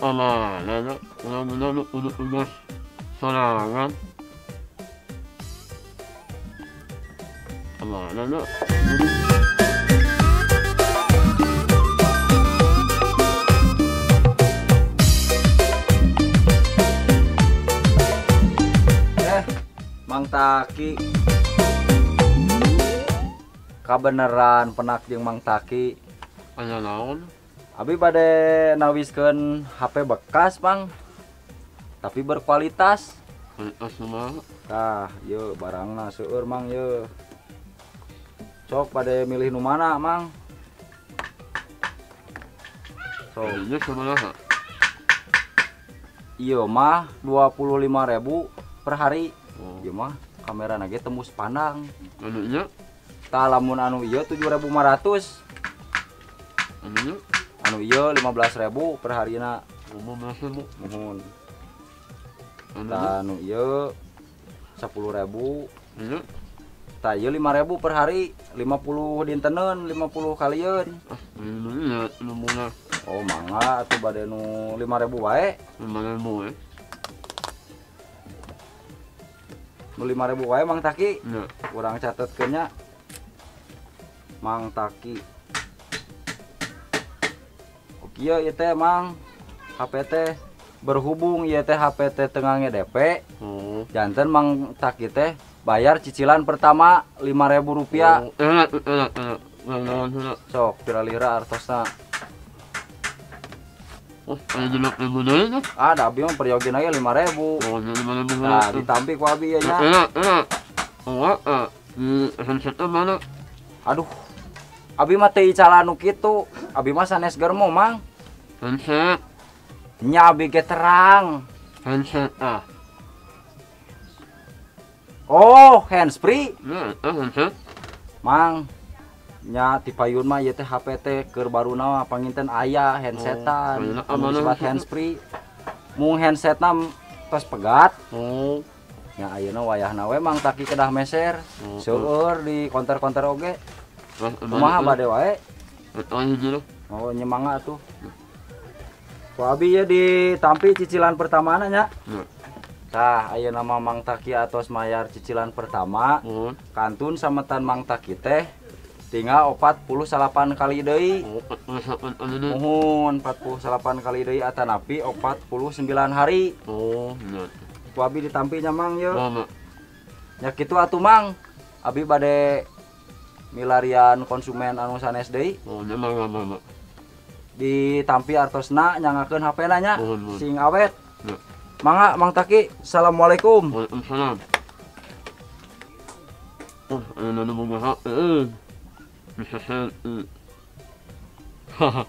amanah benar-benar udah sorangan amanah Mang Taki kabeneran penak jeung Mang Taki aya naon abi bade nawiskeun HP bekas Mang tapi berkualitas kualitas mah tah yeuh barangna seueur Mang yeuh sok bade milih nu mana Mang so ini sebenarnya ieu mah 25.000 per hari oh ieu mah kamera nage tembus pandang anunya tah lamun anu ieu 7.500 anunya anu ieu 15.000 per harina ngomong masih bu muhun anunya tah anu ieu 10.000 iya tah ieu 5.000 per hari 50 dinteneun 50 kalieun ini lihat nomornya oh mangga atuh bade nu 5.000 wae mana mau nu 5.000 wae Mang Taki ya urang catetkeun nya Mang Taki kieu ieu teh Mang HP teh berhubung ieu teh HP teh tengah ngedep oh janten Mang Taki teh bayar cicilan pertama Rp5.000 oh, enak enak sok pira-lira artosna oh ada 5.000 dah ada abi mah periogina ge 5.000 oh jadi 5.000 nah ditampi ku abi ya nya enak oh di handsetnya mana aduh abi mah teu icalan nu kitu abi mah sanes germo Mang handset nya abi ge terang handset oh handsfree ya handset Mang nya ti payun mah ieu teh HP teh keur baruna panginten aya handsetan Oh, amanah disebut handset. handsfree mung handsetna tos pegat oh nya ayeuna wayahna we Mang Taki kedah meser Oh, seueur di konter-konter oge ah kumaha bade wae hiji oh nyemangga tuh ku abi ya ditampi cicilan pertamana nya ya tah ayeuna mah Mang Taki atos mayar cicilan pertama oh kantun sametan Mang Taki teh tinggal 48 kali deui oh ini muhun 48 kali deui atanapi 49 hari oh ya ku abi ditampi nya Mang ye mama nya kitu atuh Mang abi bade milarian konsumen anu sanes deui oh nyamang mama ditampi artosna nyangakeun HP-na nya Mohon. sing awet ya mangga Mang Taki assalamualaikum waalaikumsalam oh ini bunga bisa saya haha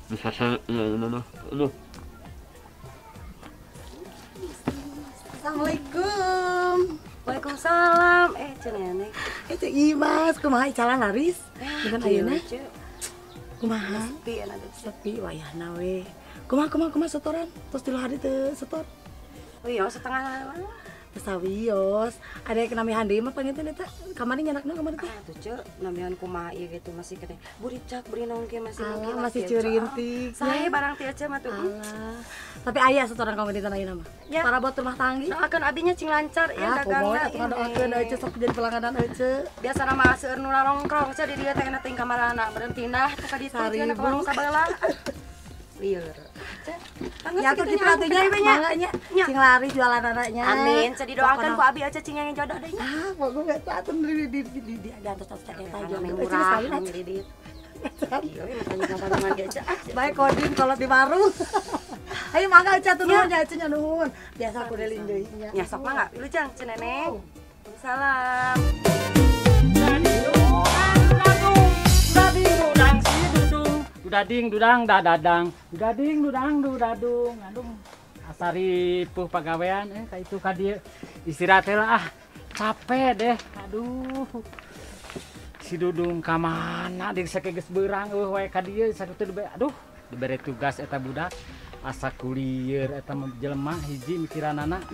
bisa saya ya ini aduh Assalamualaikum. Waalaikumsalam. Cenah Itu Imas, kumaha icalan laris? Dengan ayeuna? Cek. Kumaha? Sepi ada. Sepi wayahna we. Kumaha setoran? Tos 3 hari teu setor. Oh iya setengah mana? Sawios. Ada yang kenami handi mah panginten eta. Kamari nyanakna kamari teh. Tuh cek namian kumaha ieu gitu masih kene. Buri cak beri naon ke masih Alah, masih curintik. Saya barang ti aja mah tuh. Alah. Tapi aya setoran kamu di tanah ayeuna mah. Ya. Para buat rumah tanggi. Doakeun abinya cing lancar ya Kumoy dagangna. atuh doakeun aja sok jadi pelangganan aja. Biasa nama seueur nu nongkrong cek di dieu teh kana ting kamarana berhenti nah teh ka ditu cenah ka warung sabelah. Lieur. Ya tuh kita atunya mangganya Nya. cing lari jualan anaknya. Amin, jadi doakan ku abi aja cing yang jodoh deh nya. Ah, kok gue nggak tahu di atas eta Karena jangan murah, jadi di. Iya, makanya gampang aja. baik kodin kalau di warung. Ayo mangga aja tuh nuhun ya cenah nuhun. Biasa aku deling deui nya. Ya sok mah enggak, wilujeng ceneneng. Salam. Dudading dudang dadadang dudading dudang dudadung aduh asari puh pagawean ka itu ka dieu istirahat lah capek deh aduh si Dudung ka mana deui sakegeus beurang wae ka dieu sakitu aduh dibere tugas eta budak asa kulieur eta jelema hiji mikiranana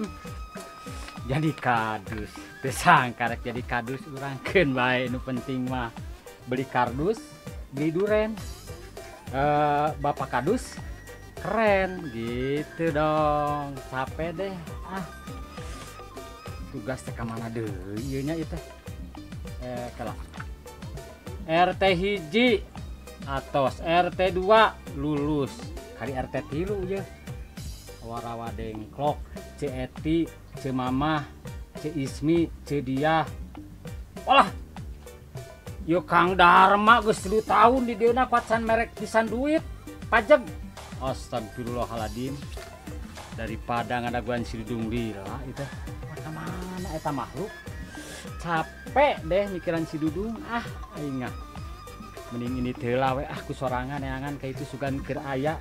jadi kadus teu sangka rek jadi kadus urangkeun bae nu penting mah beli kardus beli duren Bapak Kadus keren gitu dong. Capek deh. Tugas teh mana deh ieu nya itu. Kalau RT hiji atos RT 2 lulus kali RT 3 ya warawa dengklok Ce Eti Ce Mamah Ce Ismi Ce Diah olah yo Kang Darma geus 3 tahun di dieu kuatsan merek pisan duit pajeg astagfirullahaladzim daripada ngadaguan si Dudung lila itu mana eta makhluk capek deh mikiran si Dudung aing mending ini telah we ku sorangan neangan kayak itu sugan keur aya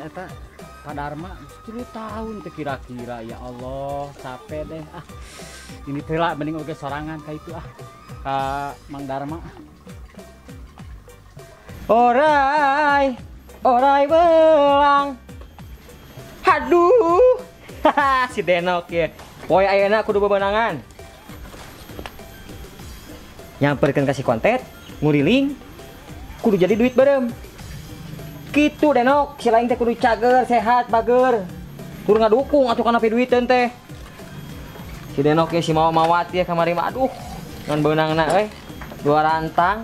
eta Pak Darma 10 tahun teh kira-kira ya Allah capek deh ini telah mending oge sorangan kayak itu ka Mang Darma orai belang aduh si Denok ya poe ayeuna kudu bebenangan nyamperkeun kasih konten nguriling kudu jadi duit bareng kitu Denok si lain teh kudu cager sehat bager kudu ngadukung atuh kana duiteun teh si Denok ya si mawat ya kamari mah aduh ngan beunangna euy 2 rantang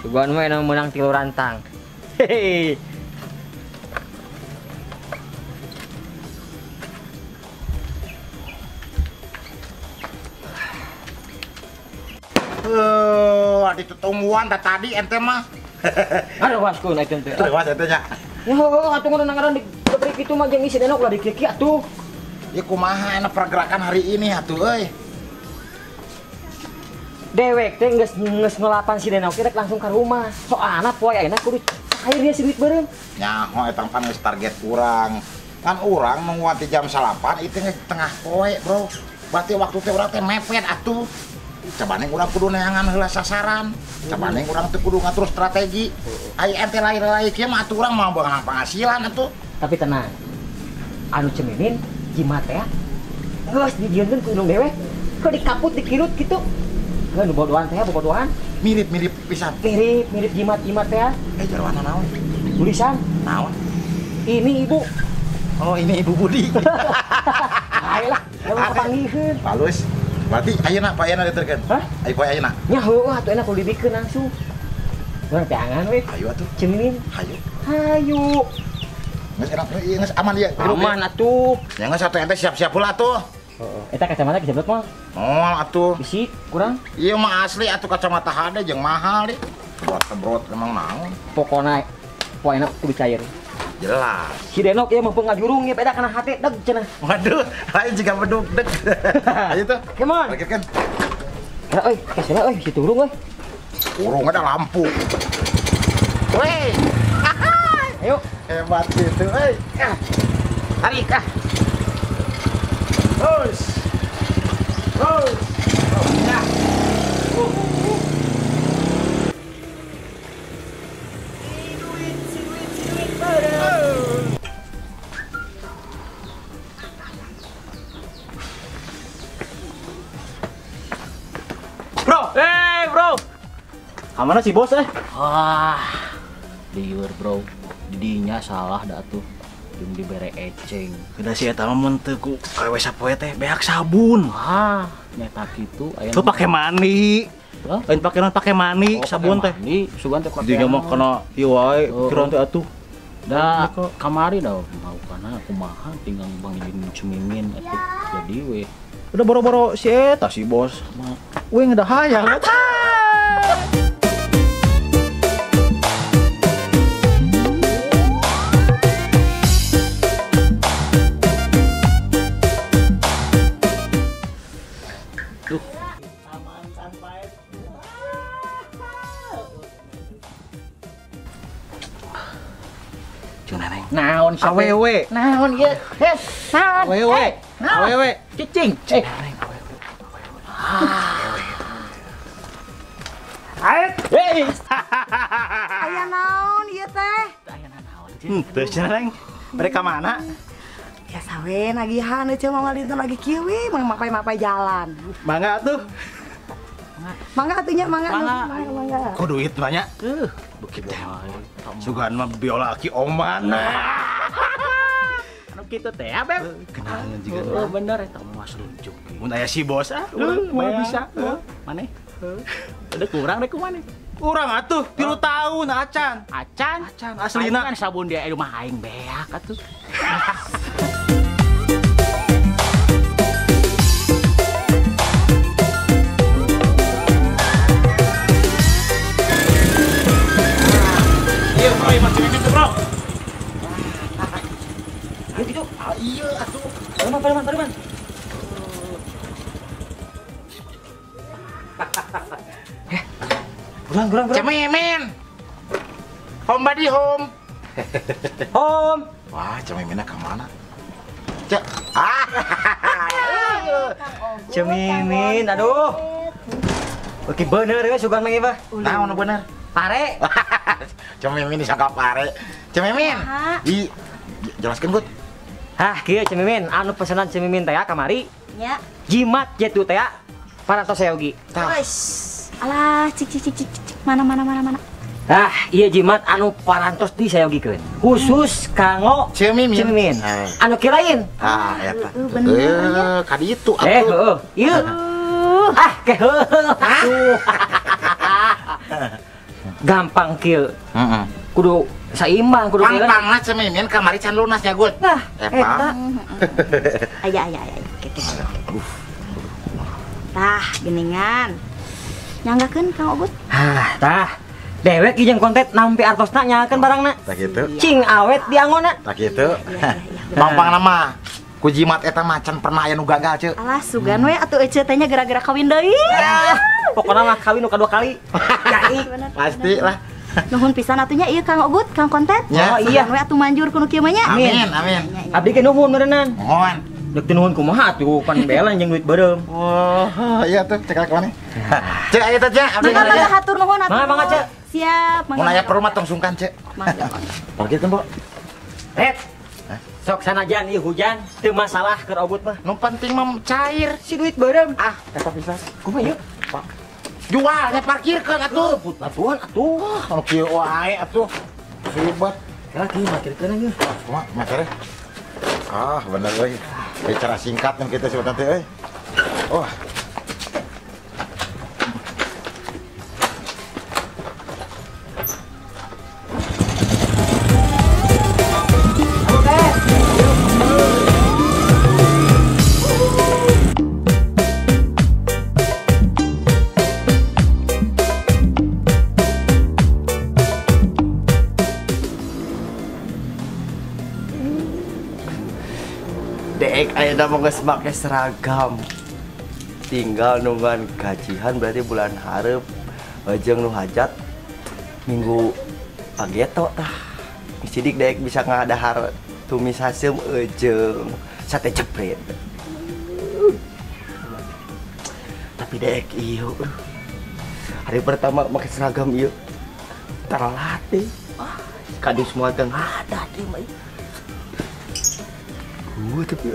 sugan mah menang 3 rantang hehehe Di tutungguan tadi ente mah. Aduh wasku naik teh. Terus ente nya. Ya atuh ngaran di beri kitu mah jeung isi Denok lah dikiki atuh. Ya kumaha enak pergerakan hari ini atuh euy. Dewek teh geus ngelapan si Denok rek langsung ke rumah. Soalna poe ayeuna kudu cair dia si duit beureum. Nyaho eta pan geus target urang. Kan urang nungguan ti jam 8 itu geus tengah poe, Bro. Berarti waktu teh urang teh mepet atuh. Cabane urang kudu neangan heula sasaran. Cabane urang teh kudu ngatur strategi. Ai ente lain-lain kieu mah atuh urang mah beunang penghasilan atuh. Tapi tenang. Anu ceminin jimat teh. Geus dijieunkeun ku indung dewek. Kok dikaput dikirut kitu. Heuh bobodohan teh bobodohan. Mirip-mirip pisan. Mirip jimat teh. Jarwana naon? Tulisan Naon? ini ibu. Oh, ini Ibu Budi. Ayolah, jangan kepanggihkeun. Halus. Berarti ayeuna Pak ayeuna diterkeun. Hah? Ayo poe ayeuna. Nya heueuh atuh enak kudu dibikeun langsung. Urang teh angan we. Hayu atuh. Ceminin. Hayu. Geus enak ieu geus aman ieu. Aman atuh. Ya geus atuh ente siap-siap heula atuh. Eta kacamata dijeblot mah. Oh, atuh. Bisi kurang. Ieu mah asli atuh kacamata hade jeung mahal di. Brot emang naon? Pokona poena kudu cair. Jelas. Si Denok ya mumpung ngajurung ya beda kana hate deg cenah. Waduh, lain juga bedug deg. Ayo tuh. Come on. Parkirkan. Euy, kasih euy, si turung euy. Urung ada lampu. Weh. Ayo. Hebat gitu, euy. Tarik Terus. Terus. Oh, ya. Bro. Kamana si bos Liur bro, didinya salah dah tuh, jeung dibere eceng. Udah si eta mah menteu ku kawe sapoe teh beak sabun. Nyata gitu aya. Tuh pakai mani. Lain pakai mani sabun teh. Mani, sugan teh pake. Jadi mah kena ieu wae pikiran teh atuh. Da kamari dah mau kana kumaha tinggal Bang Jin Cumimin atuh. Jadi we Udah boro-boro si eta si bos. Weh ngedahayang eta. Naon Awewe. Naon ieu? Naon? Awewe. Awewe. Cicing. Aya naon ieu teh? Teu cenah Neng. Mereka mana? Ya sawe nagihan euy mama Linton lagi kieu we, mapai-mapai jalan. Mangga tuh. Mangga atunya mangga. Mangga. Mangga. Kok duit banyak? Begitu. Sugan mah biola ki oman. Anu kitu teh ya, Beb. Kenalan juga. Oh, bener eta mah seruncuk. Mun aya si bos Mau bisa. Maneh? Udah kurang deh kumaha nih? Urang atuh 3 tahun acan. Acan? Acan aslina. Kan sabun dia rumah aing beak atuh. Iya, bro, macam ini tuh, bro. Ayo gitu. Iya atuh. Pareman. Kurang. Cememen. Home buddy home. Home. Wah, cememennya ke mana? Cek. Cemimin, aduh. Oke bener ya sugan mang Iba. Nah, ono bener. Pare. Cememen disangka pare. Cememen. Jelaskan, Bud. Hah, kieu Cemimin, anu pesanan Cemimin teh kamari. Ya. Jimat jetu teh parantos seogi. Wes. Alah, cik. Mana. Ah, iya jimat anu parantos di seogikeun. Khusus kanggo Cemimin. Anu kirain. Eta. Bener. Kadi itu Heuh, ieu. Ah, atuh. Gampang kieu. Kudu saimbang, kudu Pang-pangna cememen kamari can lunas ya, Gud. Nah, eta. Aya. Tah, geningan. Nyanggakeun Kang Ogut. Hah, tah. Dewek ieu jeung kontet nampi artosna nyakeun barangna. Tak gitu. Cing awet diangona. Tak gitu. Pang-pangna mah ku jimat eta mah can pernah aya nu gagal, Ceu. Alah, sugan we atuh ece teh nya gara-gara kawin deui. Pokona mah kawin nu kadua kali. Cai. Pasti lah. Nuhun pisan atunya ieu Kang Ogut, Kang Kontet. Ya. Oh iya. Sugan we atuh manjur kuno kieu mah nya. Amin. Abdi ge nuhun meureunnan. Mohon. Dek teu nuhun kumaha atuh pan belan jeung duit beureum. Wah, iya tuh cek mana? Cek aya teh, Cek. Abdi Mangga hatur nuhun atuh. Mangga, Cek. Siap, mun aya perlu mah tong sungkan, Cek. Mangga. Oke tuh, Mbok. Red. Sok sanajan ieu hujan teu masalah keur Ogut mah. Nu penting mah cair. Si duit beureum. Eta bisa. Kumaha ieu? Jualnya parkirkeun atuh. Batuan atuh. Anu kieu wae atuh. Ribet. Lagi matirkeun geus. Kumaha materi? Bener euy. Bicara singkat yang kita sebut nanti euy. Oh. Dek, ayeuna mah geus make seragam. Tinggal nungguan gajian berarti bulan hareup. Jeung nu hajat minggu pageto tah. Sidik dek bisa ngadahar tumis haseum jeung sate jepret. Tapi dek ieu hari pertama make seragam ieu telat deh. Kadus semua teh ada deh mah. Tapi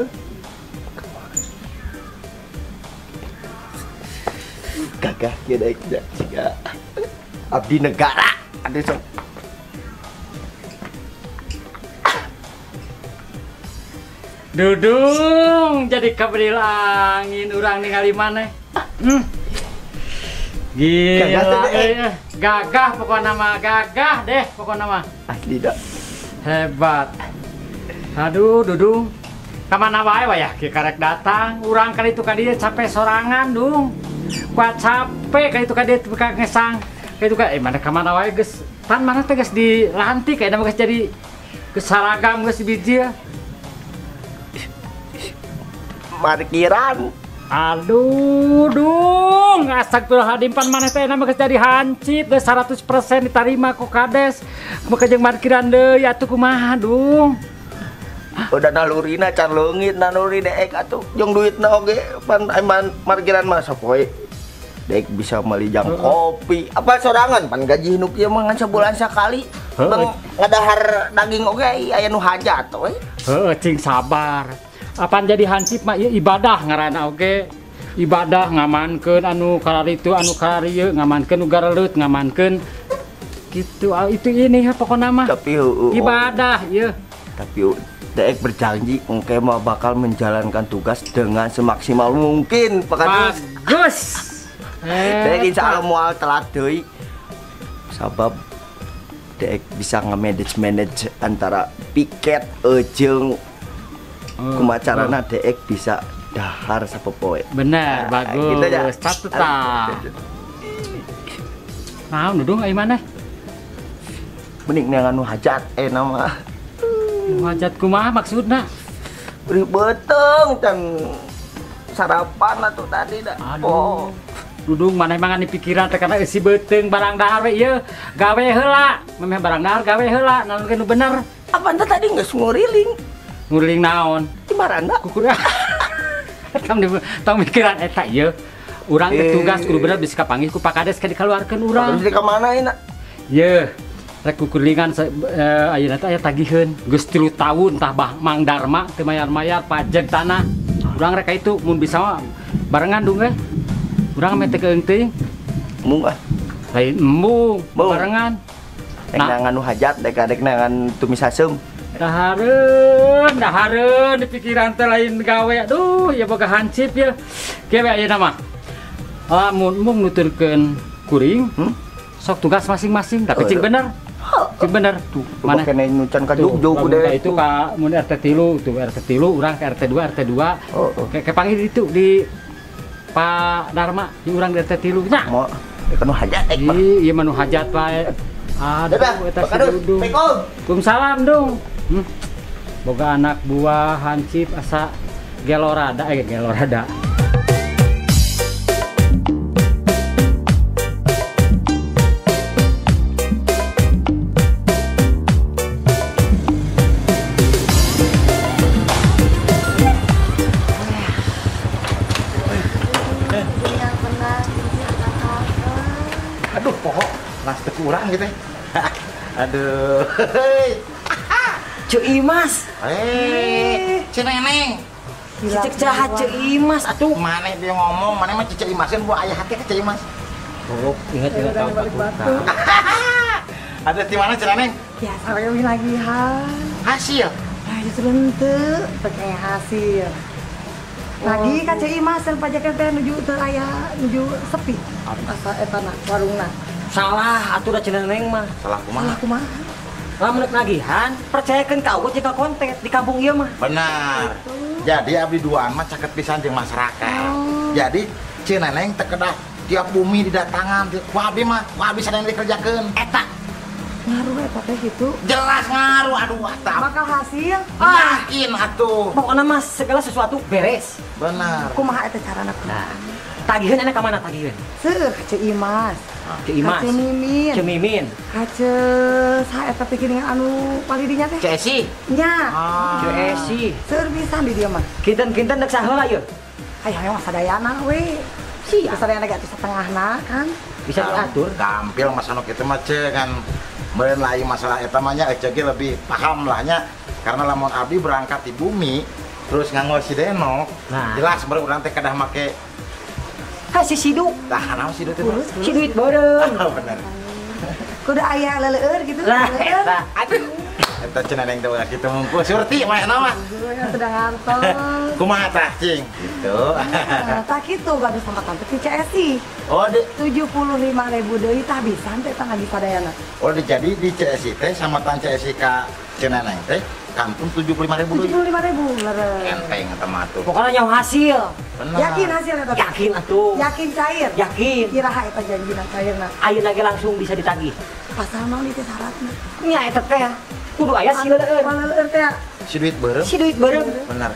gagah ya daik jika abdi negara ada sok Dudung jadi kabril angin urang ningali maneh. Gila gagah pokokna mah gagah deh pokokna mah. Asli dah. Hebat. Aduh, Dudung. Kamana wae wayah ki karek datang. Urang kali itu ka dieu capek sorangan, Dung. Kuat capek kali itu ka dieu buka ngesang. Kali itu ka mana kamana wae geus pan mana teh geus dilantik kayakna geus jadi geus saragam geus biji. Parkiran. Aduh, Dung. Astagfirullahaladzim pan mana teh nama geus jadi hancip geus 100% diterima ku kades. Maka jeung parkiran deui atuh kumaha, Dung? Udah nalurina can leungit naluri dek atuh jeung duitna oge pan eman parkiran mah sapoe dek bisa meuli kopi apa sorangan pan gaji nu kieu mah ngan sabulan sakali bang ngadahar daging oge aya nu hajat we Cing sabar apaan jadi hansip mah ieu ibadah ngaranna oge ibadah ngamankeun anu kararitu anu kararieu ngamankeun nu gareleut ngamankeun gitu itu ini pokoknya mah Tapi ibadah ya. Tapi Deek berjanji engke mah bakal menjalankan tugas dengan semaksimal mungkin Pak Kades. Bagus. Deek insya Allah moal telat deui. Sabab Deek bisa nge-manage antara piket jeung kumaha carana Deek bisa dahar sapopoe. Bener, bagus. Gitu ya. Catet tah. Naon dudung ai maneh? Mending anu hajat nama. Hajat kumaha maksudna? Beri beteng dan sarapan atuh tadi dah. Aduh. Dudung maneh mah ngani pikiran teh kana isi beuteung barang dahar we ieu. Gawe heula. Memeh barang dahar gawe heula. Naon nu bener? Apa anda tadi geus nguriling? Nguriling naon? Di marana Kukur. Tong mikiran eta ieu. Urang teh tugas kudu bener bisa kapanggih ku Pak Kades ka dikaluarkeun urang. Terus di ka mana ieu? Ye, rek kukulingan ayeuna teh aya tagiheun. Geus 3 tahun tah Mang Darma teu mayar-mayar pajak tanah. Urang rek ka itu mun bisa mah barengan dung we. Urang mah teu keung teuing. Mung ah. Lain embung barengan. Dek nganu hajat dek ngan tumis asem. Dahareun di pikiran teh lain gawe. Aduh, ya boga hansip ya. Kieu we ayeuna mah. Mun nuturkeun kuring, sok tugas masing-masing. Tapi cing bener. Cing bener tuh. Mana kene nyucan ka jug-jug deh. Itu ka mun RT 3 tuh RT 3 urang ke RT 2 RT 2. Kayak panggil itu di Pak Darma di urang di RT 3 nya. Mo anu hajat ek mah. Iya manu hajat wae. Aduh eta si Dudung. Waalaikumsalam dong. Boga anak buah hansip asa gelorada gelorada. Aduh, poho, las teu kurang gitu. Aduh. Ceu Imas. Ceneneng. Cicek jahat Ceu Imas atuh. Maneh dia ngomong, maneh mah Cicek Imasin buah aya hati ke Cicek Imas. Oh, ingat tahun batu. Ada di mana Ceneneng? Ya, saya lagi Hasil. Ayo sebentar, pakai hasil. Lagi ka Ceu Imas pajakan teh nuju teu aya nuju sepi. Asa eta na warungna. Salah atuh da Ceneneng mah. Salah kumaha? Lamun nagihan, percayakeun ka ugut jika kontet di kampung ieu mah. Benar. Jadi abdi duaan mah caket pisan jeung masyarakat. Jadi Ceneneng teh kedah tiap bumi didatangan ku abdi mah, ku abdi sadayana dikerjakeun. Eta Ngaruh eta teh gitu. jelas ngaruh, aduh atuh. Bakal hasil. Yakin atuh. Pokoknya mah segala sesuatu beres. Benar. Kumaha eta carana? Nah, tagihan enak ka mana tagihan? Seueur ka Ceu Imas. Ceu Imas. Ceu Mimin. Ceu Mimin. Ka Ceu saha eta teh geuning anu palidinya teh? Ceu Esi. Nya. Ceu Esi. Seueur pisan di dieu mah. Kinten-kinten dek saheula ieu. Aya mah sadayana we. Sia. Sadayana ge atuh satengahna kan. Bisa diatur. Gampil masana kitu mah ce kan meureun lain masalah eta mah nya ece ge lebih paham lah nya. Karena lamun abdi berangkat di bumi terus nganggo si Denok, jelas baru urang teh kedah make si Sidu. Tah naon si Sidu teh? Si duit beureum. Bener. Kudu aya leleur gitu. Lah eta. Aduh. Eta Ceneneng teh kitu mungku surti mah eta mah. Sudah ngantos. Kumaha tah cing? Gitu. Tak kitu gaduh sambatan teh CSI. Oh, 75.000 deui tah bisa teh tah lagi sadayana. Oh, jadi di CSI teh samatan CSI ka Ceneneng teh kantun 75.000 deui. 75.000 leureun. Enteng eta mah tuh. Pokoknya nyawa hasil. Benar. Yakin hasilnya teh? Yakin atuh. Yakin cair. Yakin. Kiraha eta janjina cairna. Ayeuna ge langsung bisa ditagih. Pasal naon itu syaratna? Nya eta teh kudu aya si leueur. Leueur teh. Si duit beureum. Si duit beureum. Benar.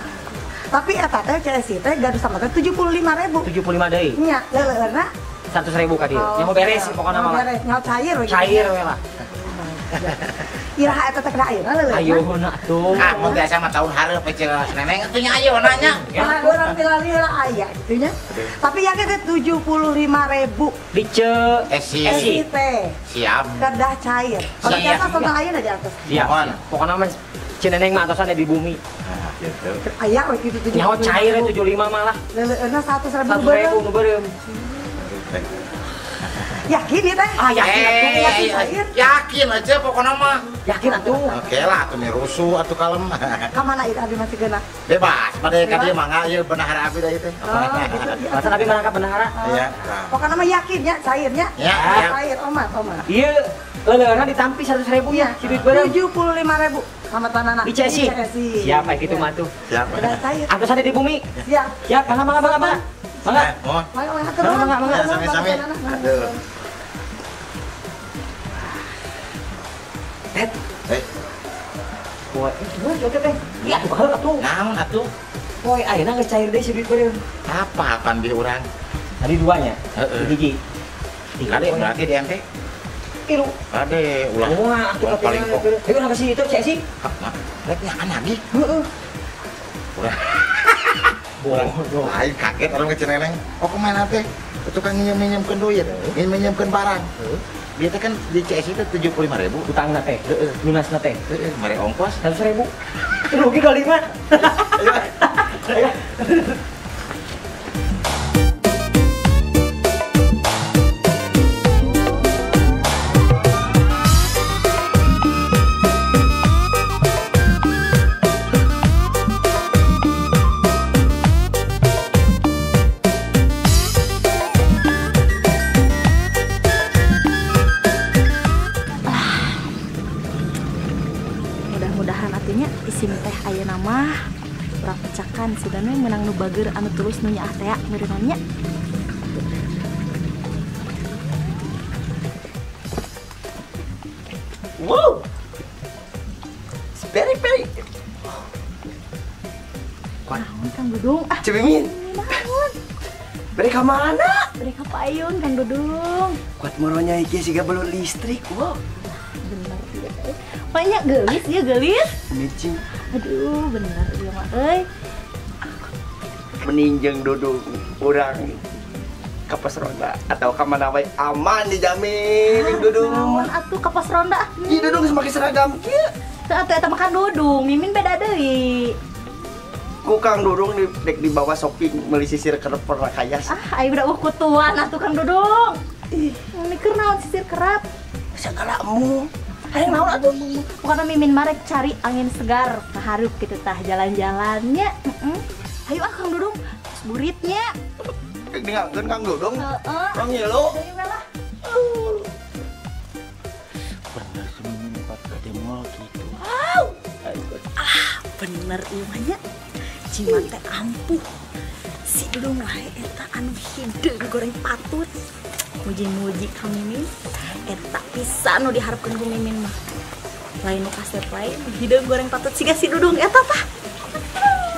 Tapi eta teh CSI teh gaduh sambatan 75.000. 75 deui. Nya leureurna 100.000 ka dieu. Nya mau beres pokona mah. Beres, nya cair we. Cair we lah. Kiraha eta teh kana ayeuna leureurna. Ayeuna atuh. Ah, mun biasa mah tahun hareup we Ceneneng atuh nya ayeuna nya. Nah, urang tilali heula aya gitu nya. Tapi yakin teh 75.000. Di Ceu Esi. teh. Siap. Kedah cair. Kalau Siap. biasa sono ayeuna di atas. Siap. Pokona mah Ceneneng mah atosan di bumi. Aya we kitu 75. Nyawa cair 75 malah. Leuleurna 100.000 100.000 nu beureum. Yakin ya teh? Yakin aja pokoknya mah. Yakin atuh. Oke lah, atuh rusuh atuh kalem. Ka mana ieu abi masih geuna? Bebas, pada ka dieu mangga ieu benahara abi da ieu teh. Masa abi marangka benahara? Iya. Pokoknya mah yakin nya cairnya. Ya, cair omat. Ieu leuleurna ditampi 100.000 ya, si duit beureum. 75.000 sama tanana. Di Cesi. Siap aya kitu mah tuh. Siap. Udah cair. Angkos ada di bumi. Siap. Siap, mangga. Mangga. Mohon. Mangga. Sami-sami. Aduh. Tet. Poe, gimana coba teh? Ya, baheula atuh. Naon atuh? Poe ayeuna geus cair deui si duit beureum. Apa akan di urang? Tadi duanya. Hiji. Kade berarti di ente? Tilu. Kade ulah. Atuh paling kok. Ayo nak kasih itu cek sih. Rek nyakan lagi. Heeh. Lain kaget orang keceneneng. Oh kemana teh? Tukang minjem-minjemkeun duit, minjemkeun barang. Dia teh kan di CS itu 75.000 utangna teh. Lunasna teh. Mere ongkos 100.000. Rugi kali mah. Ayo. Teh ayeuna mah urang pecakan sudah menang nu bager anu terus nu nyaah teh meureunnya. Wow. Peri. Naon Kang Dudung? Cemimin. Naon? Beri ka mana? Beri ka payun Kang Dudung. Kuat moronya iki siga belum listrik. Wow. Bener ieu teh. Banyak gelis ya gelis. Micing. Aduh, bener ieu mah euy. Meninjeng Dudung urang ka pos ronda atau ka mana wae aman dijamin Dudung. Naon atuh ka pos ronda? Ih Dudung geus make seragam kieu. Teu atuh eta mah Kang Dudung, mimin beda deui. Ku Kang Dudung dek dibawa shopping meuli sisir kerep pernah kayas. Aing udah kutuan atuh Kang Dudung. Ih, mikir naon sisir kerap? Sakalamu. Hayang naon atuh? Bukan mimin marek cari angin segar, kaharup gitu tah jalan-jalannya. Ayo ah Kang Dudung, tos buritnya. Dengarkeun Kang Dudung. Heeh. Rong ngilu. Bener seminggu 4 ke mall gitu. Wow. Bener ieu mah nya. Ciman teh ampuh. Si Dudung wae eta anu hideung goreng patut. Muji-muji ka mimin. Eta pisan nu diharapkeun ku mimin mah. Lain nu kasep lain hideung goreng patut siga si Dudung eta tah.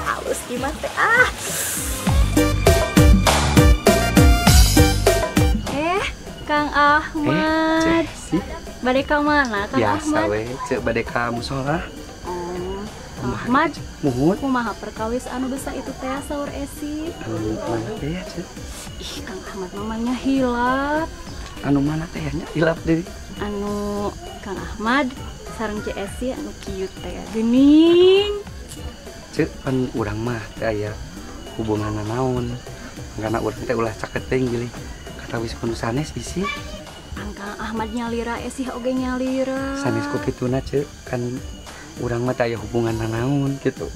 Halus ieu teh Kang Ahmad. Bade ka mana Kang Biasa Ahmad? we, ceuk bade ka mushola. Ahmad, Muhun. kumaha perkawis anu besa itu teh saur esi? Mana teh ya, ceuk? Ih, Kang Ahmad mamanya hilap. Anu mana teh nya hilap deui. Anu Kang Ahmad sareng CSI anu kieu teh geuning. Ceuk pan urang mah teh aya hubunganna naon. Karena urang teh ulah caket teuing geuling. Kata wis kudu sanes bisi. Kang Ahmad nyalira esi oge nyalira. Sanes ku kituna ceuk kan urang mah teh aya hubunganna naon gitu.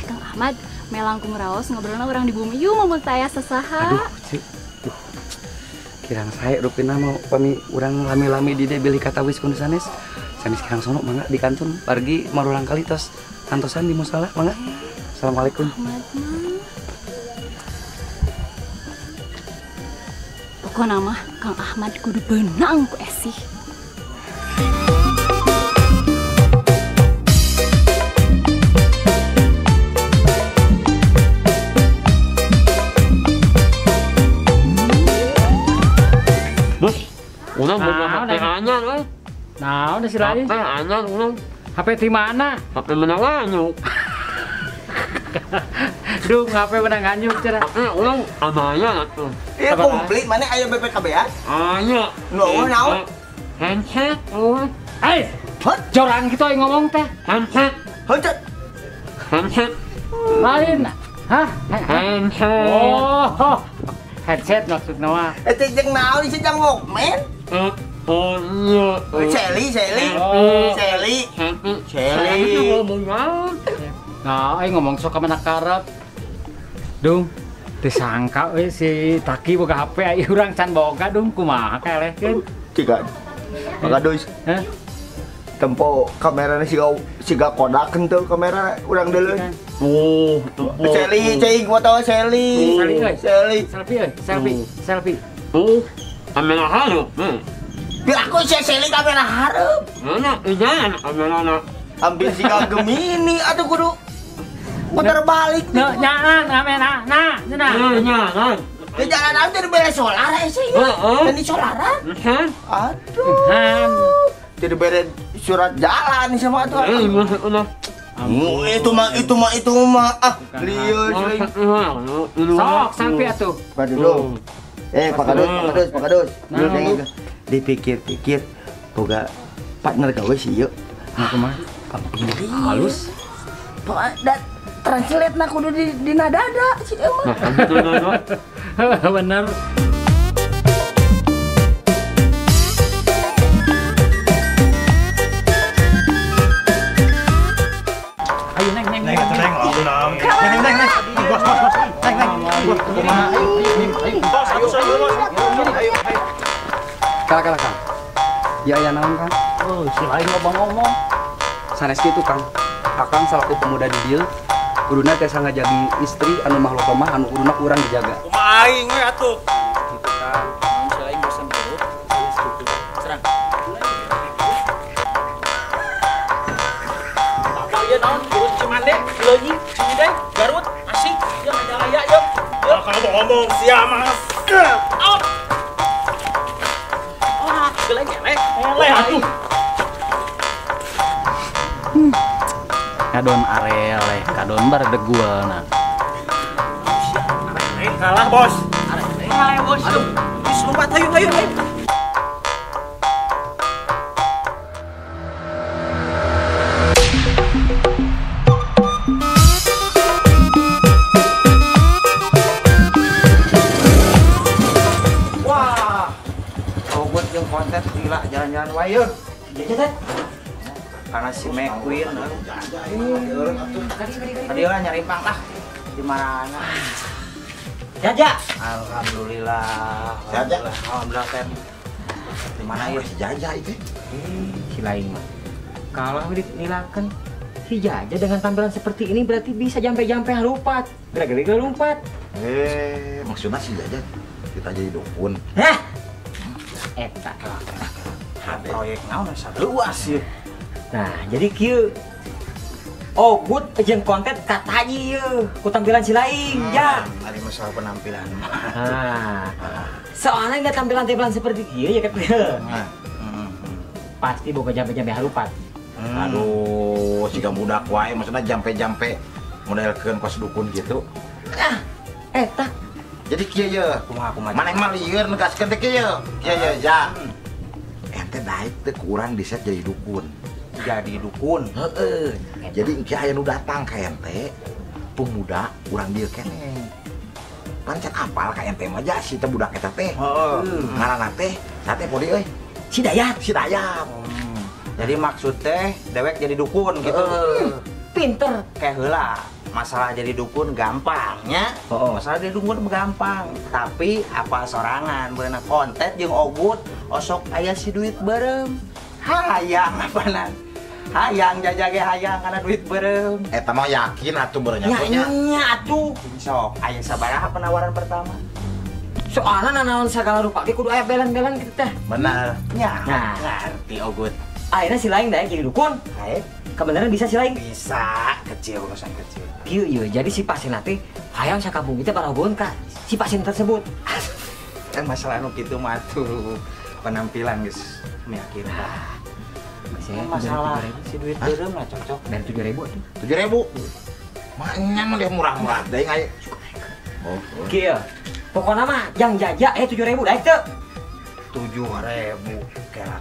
Kang Ahmad melangkung raos ngobrolna urang di bumi. Yuk mun taya sasaha. Aduh, ceuk. Kirang sae rupina mau pami urang lami-lami di dieu bilih kata wis kudu sanes. Sanes kirang sono mangga di kantun pergi marulang kali tos kantosan di musala mangga. Assalamualaikum. Ahmad mah. Pokona mah Kang Ahmad kudu beunang ku esi. Urang boga HP anyar we. Nah, udah silain. HP anyar urang. HP di mana? HP menang anyuk. Dung, HP menang anyuk cenah. HP urang amaya atuh. Ieu komplit mana aya BPKB-an? Anya. Nuhun naon? Handset urang. Jorang gitu yang ngomong teh. Handset. Heucet. Handset. Lain. Hah? Handset. Oh. Headset maksudnya mah. Eta jeung naon sih jeung Walkman? Oh iya. Shelly. Nah, ngomong sok ka mana karep. Dung, disangka si Taki boga HP ai urang can boga dung kumaha kelehkeun. Ciga. Pagadois. Hah? Tempo kamerana siga Kodak henteu kamera urang deuleu. Oh, Shelly cing foto Shelly. Selfie. Oh, kamera hareup. Biar aku Shelly kamera hareup. Mana ijan kamera Ambil siga Gemini atuh kudu puter balik. Nyaan kamera. Nah. Nah. Di jalan aja di bere solar sih. Dan di solaran. Aduh. Jadi bere surat jalan sama tuh. Itu mah liur Sok selfie atuh. Padudung. Pakadus. Dipikir-pikir boga partner gawe sih yuk. Kumaha? Halus. Dan translate na kudu di nadada sih emang. Bener. Ayo neng. Kala Kang. Ya aya naon Kang? Oh, si lain ngomong. Sanes kitu Kang. Akang salaku pemuda di dieu. Kuduna tiasa ngajagi istri anu makhluk lemah anu kuduna urang dijaga. Kumaha aing we atuh. Gitu Kang. Naon si lain bosan dulu. Serang. Apa ieu naon? Urus Cimande, Cileunyi, Ciwidey, Garut, Asik, jeung Majalaya yeuh. Kamu ngomong sia Mas. Out. Wah, geleng-geleng. Atuh. Kadon arele, kadon baredegueuna. Kalah bos. Kalah bos. Aduh, geus lompat hayu. Wah. Ogut jeung konten gila jalan-jalan wae yeuh. Jajan. Karena si McQueen tadi lah nyari pangkah di mana Jaja. Alhamdulillah Ken. Di mana ya si Jaja itu? Si lain mah. Kalau dinilakan si Jaja dengan tampilan seperti ini berarti bisa jampe-jampe harupat. Gara-gara lompat. Maksudnya si Jaja kita jadi dukun. Hah? Eta. Proyek naon luas ya. Nah, jadi kieu good jeung konten kataji yeuh ku tampilan si lain, ya. Ada masalah penampilan. Soalnya nggak tampilan seperti kieu ya kan. Pasti boga jampe-jampe harupat. Aduh, siga budak wae maksudnya jampe-jampe modelkeun kos dukun gitu. Eta. Jadi kieu ye, kumaha maneh mah lieur negaskeun teh kieu. Kieu ya. Ente daek teh kurang diset jadi dukun. Jadi dukun. Heeh. Jadi engke aya nu datang ka ente pemuda urang dieu keneh. Pancen apal ka ente mah ja si teh budak eta teh. Heeh. Ngaranna teh sate podi euy. Si Dayat. Jadi maksud teh dewek jadi dukun gitu. Pinter. Kayak heula. Masalah jadi dukun gampangnya. Masalah jadi dukun gampang. Tapi apa sorangan beunang konten jeung ogut osok aya si duit beureum. Hayang apanan. Hayang jajage hayang karena duit beureum. Eta mah yakin atuh beureunya punya. Nya atuh. Sok aya sabaraha penawaran pertama? Soalnya nanaon segala rupa kudu aya belan-belan kitu teh. Bener. Nya. Nah, ngerti ogut. Akhirnya si lain daek jadi dukun. Haid. Kebenaran bisa si lain. Bisa, kecil urusan kecil. Kieu ieu jadi si pasien teh hayang sakampung kita paragoon ka si pasien tersebut. Kan masalah nu kitu mah tuh penampilan geus meyakinkan. Masalah si duit beureum lah cocok. Dari 7.000 tuh. 7.000. Maknya mah dia murah-murah deui aya. Oh, kieu. Pokona mah yang jaja 7.000 daek teu. 7.000. Kela.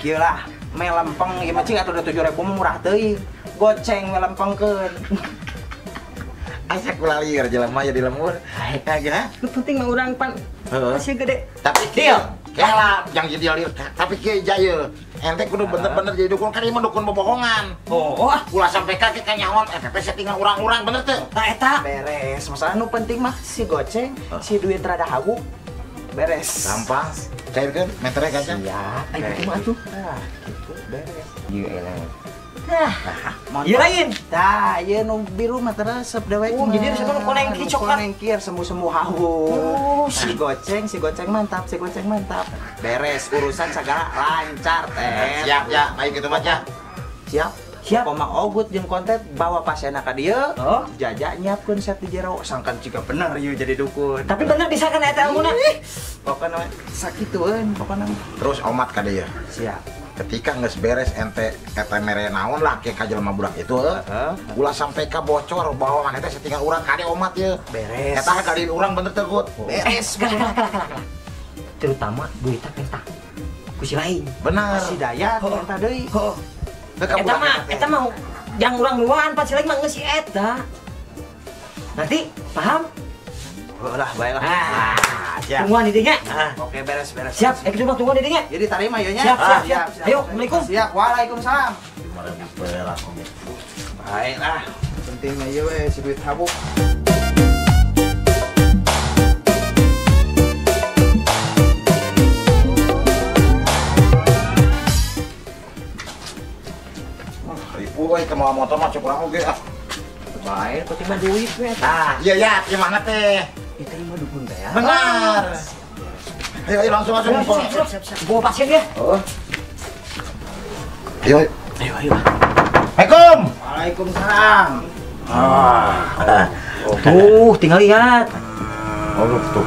Kieu lah, me lempeng ieu mah cing atuh 7.000 mah murah teuing. Goceng me lempengkeun. Asa kulalir jelema ya di lemur. Kagak. Lu penting mah urang pan. Masih gede. Tapi kieu, kela yang jadi liur. Tapi kieu jaya. Ente kudu bener-bener jadi dukun kan ieu dukun bohongan. Oh, Ulah sampai kaki ka nyaon eta teh settingan urang-urang bener teu? nah eta. Beres. Masalah nu penting mah si goceng, si duit rada hawu. Beres. Gampang. Cairkeun metere kaca. Ya, Ayo kumaha tuh? nah, gitu beres. Ieu elah. Ieu lain. Tah, ieu nu biru mah teh resep dewe. Oh, jadi resep nu konengki coklat. Konengki semu-semu hawu. Si goceng mantap, si goceng mantap. Beres urusan segala lancar teh. Siap ya, baik gitu mah ya. Siap. Siap. Pemang Ogut jeung konten bawa pasienna ka dieu. Oh. Jaja nyiapkeun set di jero sangkan jika bener ieu jadi dukun. Tapi bener bisa kan eta ilmuna? Pokoknya sakitueun pokoknya. Terus omat ka dieu. Siap. Ketika geus beres ente eta mere naon lah ke ka jelema budak itu ulah sampai ka bocor bahwa mana teh settingan urang kade omat ye. Beres. Eta kadiin urang bener teh Gut. Beres. Terutama duitnya pesta. Kusi lain. Bener. Si Dayat eta deui. Teu ka Eta budak mah, teh. eta mah yang urang luan pas lain mah geus si eta. Nanti paham? Ulah bae lah. Siap. Tungguan di dinya. Oke beres. Siap, kita tungguan di dinya. Jadi tarima ieu nya. Siap. Ayo, Assalamualaikum. Siap. Waalaikumsalam. 5.000 perak. Baiklah. Penting mah ieu we si duit habu. Ribu we ke motor mah cuk urang oge ah. Baik, kok cuma duit we. Ah, iya ya, gimana teh? Kita mah dukun teh ya. Benar. Ayo langsung. Bawa pasien ya. Ayo. Assalamualaikum. Waalaikumsalam. Tuh, tinggal lihat. Tuh.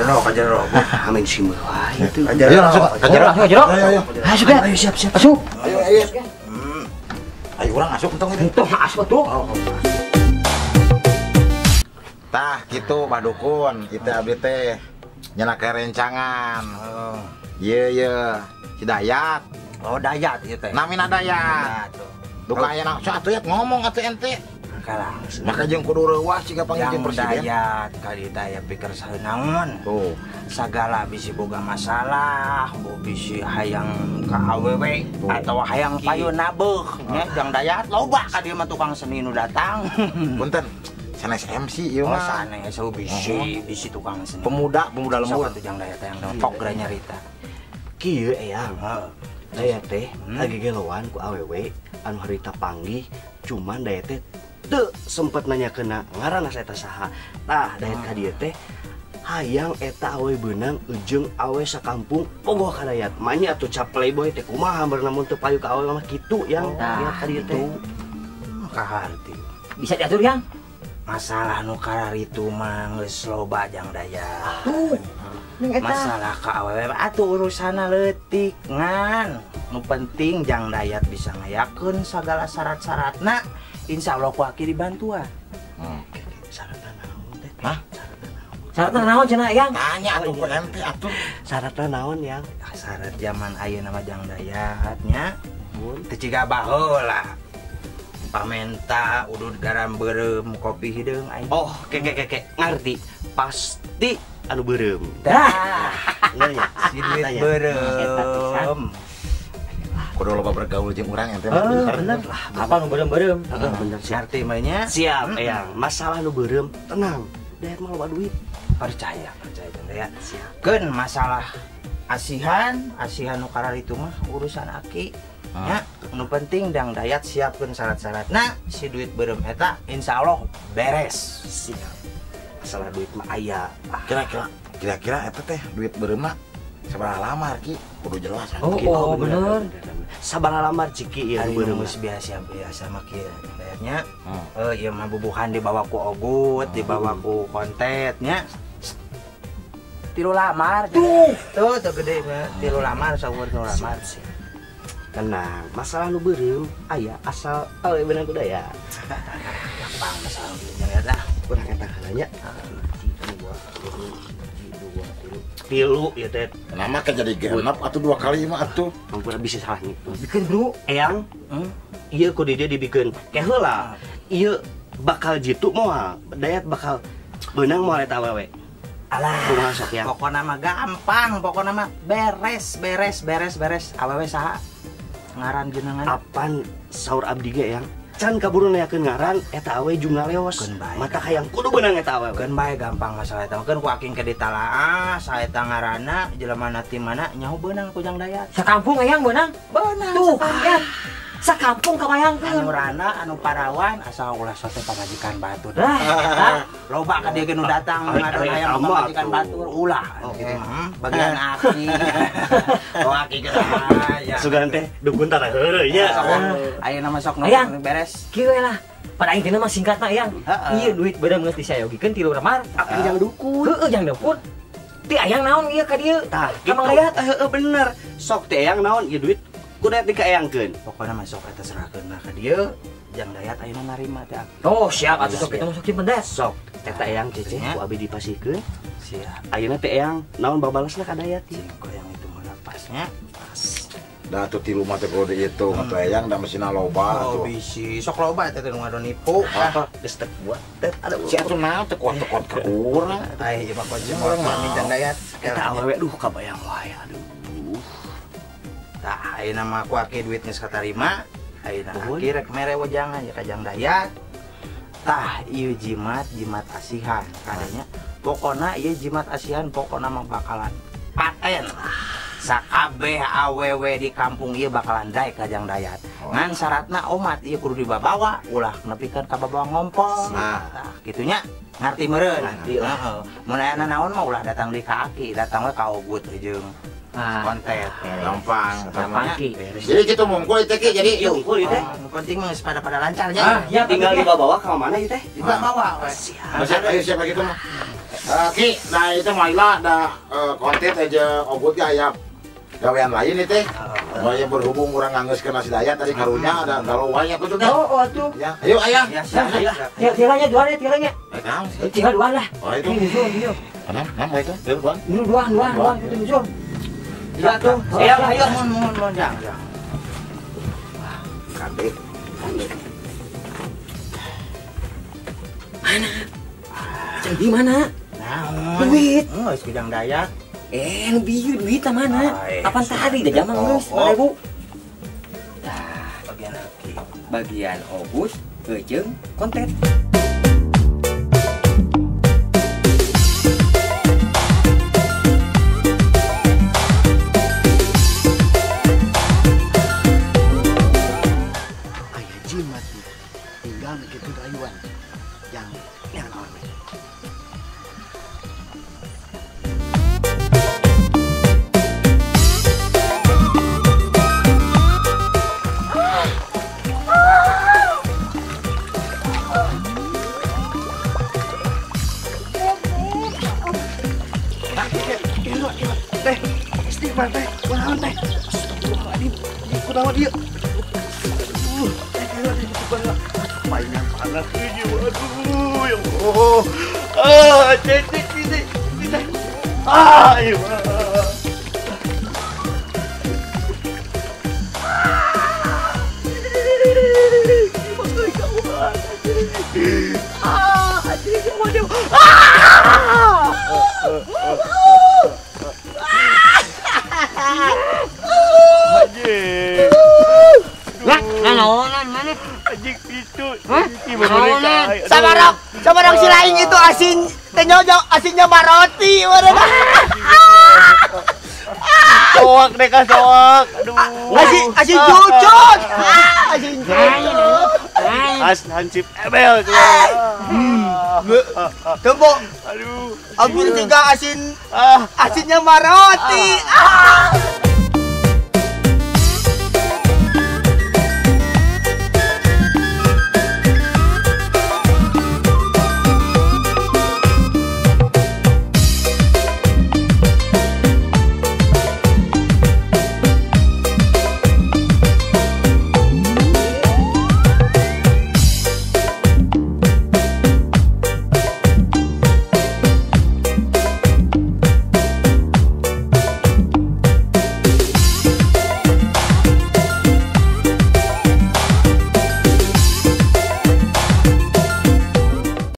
Kajero. Amin sih mah. Itu. Ayo langsung. Ayo. Masuk ya. Ayo siap. Masuk. Ayo. Ayo urang asup entong itu. Tuh, masuk tuh. Tah gitu Pak Dukun, itu abdi teh nyana rencangan. Iya. Si Dayat. Oh Dayat ieu teh. Namina Dayat. Duka aya satu ya ngomong atuh ente. Langsung. Maka jeung kudu reuwas siga panggilkeun presiden. Dayat kali teh pikir saeunaon. Tuh. Sagala bisi boga masalah, bisi hayang ka awewe atau hayang payu nabeuh nya Jang Dayat loba ka dieu mah tukang seni nu datang. Punten. Sanes MC ieu Oh, mah. sanes bisi tukang seni. Pemuda lembur. Siapa tuh Jang Dayat yang tok geura nyarita. Kieu eyang. Daya teh lagi gelowan ku awewe anu harita panggih cuman daya teh teu sempet nanya kena ngaranna eta saha. Tah daya ka dieu teh hayang eta awe beunang ujung awe sakampung pogoh ka dayat. Manya atuh cap playboy teh kumaha beurna mun teu payu ka awe mah kitu yang lihat ka dieu teh. Kaharti. Bisa diatur, Yang? Masalah nu karar itu mah geus loba Jang Dayat. Tuh. Masalah ka awewe atuh urusana leutik ngan. Nu penting Jang Dayat bisa ngayakeun sagala syarat-syaratna. Insyaallah ku aki dibantuan. Syaratna naon teh? Hah? Syaratnya naon cenah, Yang? Tanya atuh ku ente atuh. Syaratna naon yang? Syarat zaman ayeuna mah Jang Dayat nya. Teu ciga baheula. Pamenta udud garam beureum kopi hideung aing. Oh, keke ngerti. Pasti anu beureum. Dah. Nanya. Si duit beureum. Kudu loba bergaul jeung urang ente. Bener. Apa nu berem-berem? Bener sih. Arti mah nya Siap, eyang. Masalah nu beureum tenang. Dayat mah loba duit. percaya Jang Dayat. Keun masalah asihan nu karar itu mah urusan aki. Ya, nu penting Jang Dayat siapkeun syarat-syaratna si duit beureum eta insyaallah beres. Siap. Masalah duit mah aya. Kira-kira eta teh duit beureum mah sabaraha lamar ki? Kudu jelas. Oh, bener. Sabaraha lamar ciki ieu Ari beureum geus biasa mah kieu Dayatnya. Ieu mah bubuhan dibawa ku Ogut, dibawa ku kontet nya. 3 lamar. Tuh gede mah 3 lamar saur 3 lamar. Tenang, masalah nu beureum aya asal awe beunang ku Dayat. Gampang masalah Jang Dayat lah. Urang eta kalanya. Tilu ya teh. Nama kan jadi genep atau 2 kali mah atuh. Ampun bisa salah ngitung. Bikin bro. Eyang, ieu ku di dieu dibikeun. Ke heula. Ieu bakal jitu moal dayat bakal benang moal eta awewe. Alah, kumaha sok ya? Pokona mah gampang, pokona mah beres. Awewe saha? Ngaran jenengan. Apan saur abdi ge yang can kaburu neakeun ngaran eta awewe junggal leos. Mata hayang kudu benang eta awewe. Keun bae gampang masalah eta. Keun ku aking ke ditalaah, saeta ngaranna jelema ti mana nyaho beunang ku Jang Dayat. Sakampung hayang beunang. Beunang. Tuh, kan. Sakampung kabayangkeun. Anu rana, anu parawan asal ulah sote pamajikan batur. Lah, loba ka dieu nu datang ngadon hayang pamajikan batur ulah gitu. Bagian aki. Oh aki geus aya. Sugan teh dukun tara heureuy nya. Ayeuna mah sok Ayang. beres. kieu lah. Pada aing teh mah singkatna hayang. Ieu duit beurang geus disayogikeun 3 lemar. Tapi jang dukun. Heueuh jang dukun. Ti ayang naon ieu ka dieu? Tah, Kamang lihat. Heeh bener. Sok teh yang naon ieu duit kudu dikaeyangkeun. Pokoknya masuk eta serahkeun ka dieu. Jang Dayat ayeuna narima teh. Oh, siap atuh sok kita masuk simpen des. Sok eta eyang cece ku abi dipasikeun. Siap. Ayeuna teh eyang naon babalasna ka Dayat ieu. Cingko yang itu mah pasnya. Da tuh tilu mah teh kudu dihitung atuh eyang da meusina loba Oh atuh. bisi. Sok loba teh nu ngadon nipu. Geus teu buat teh ada Si atuh naon teh kuat-kuat ka urang. Ai ieu mah kunci orang mah Jang Dayat. eta awewe duh kabayang wae aduh. Tah ayeuna mah ku ake duit geus katarima. Ayeuna Nuhun. aki rek mere wajangan ya ka Jang Dayat. Tah ieu jimat asihan kadenya. Pokona ieu jimat asihan pokona mah bakalan paten. Sakabeh awewe di kampung ieu bakalan daek ka Jang Dayat. Ngan syaratna omat ieu kudu dibawa ulah nepikeun ka babawa ngompol. Nah, kitunya ngarti meureun. Heeh. Mun aya naon mah ulah datang deui ka aki, datang we ka Ogut jeung konten. Gampang. Gampang ki. Jadi kitu mungkul teh Ki, jadi Yuk, kulit teh. Penting mah pada lancarnya. Ya tinggal dibawa ka mana ieu teh? Dibawa we. Siapa ayo siapa gitu mah. Ki, nah itu Maila ada konten aja Ogut ya aya gawean lain itu teh. Yang berhubung urang nganggeuskeun nasi Dayat tadi karunya ada kalau waya kudu dah. Oh, atuh. Ya, ayo ayah. Ya, siap. Tiranya dua deh, tiranya. Naon sih? Tinggal dua lah. Oh itu. Ini Nama itu? Duluan. dua, itu musuh. Ya tuh. Ayo mun Jang. Kade. Jadi mana? Naon? Duit. Geus ku Jang Dayat. Bieu duit mana? Kapan tadi dah jamang geus 2000. Bagian aki. Bagian Ogus, jeung konten. Aya jimat nih. Tinggal kitu rayuan. Yang naon? Teh, istighfar teh, kunaon teh? Astagfirullahaladzim, kunaon ieu? Mainan panas ini, waduh, ya Allah. Cecek ini. Ayo. Sabarang si lain itu asin asinnya maroti soak deh kan soak aduh asin cucut asin cucut hansip ebel tembok aduh abis tiga asinnya maroti